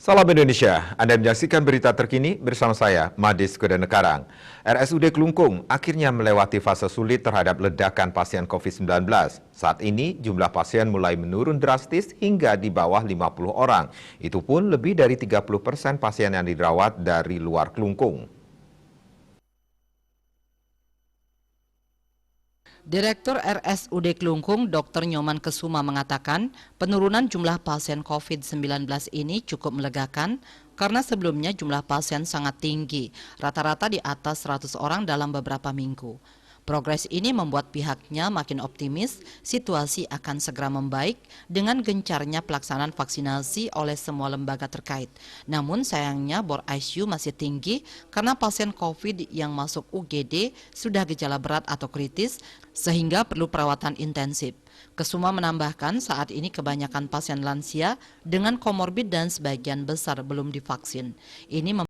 Salam Indonesia, Anda menyaksikan berita terkini bersama saya, Madis Kudanekarang. RSUD Kelungkung akhirnya melewati fase sulit terhadap ledakan pasien COVID-19. Saat ini jumlah pasien mulai menurun drastis hingga di bawah 50 orang. Itu pun lebih dari 30% pasien yang dirawat dari luar Kelungkung. Direktur RSUD Kelungkung, Dr. Nyoman Kesuma mengatakan, penurunan jumlah pasien COVID-19 ini cukup melegakan karena sebelumnya jumlah pasien sangat tinggi, rata-rata di atas 100 orang dalam beberapa minggu. Progres ini membuat pihaknya makin optimis situasi akan segera membaik dengan gencarnya pelaksanaan vaksinasi oleh semua lembaga terkait. Namun sayangnya bor ICU masih tinggi karena pasien COVID yang masuk UGD sudah gejala berat atau kritis sehingga perlu perawatan intensif. Kesuma menambahkan saat ini kebanyakan pasien lansia dengan komorbid dan sebagian besar belum divaksin. Ini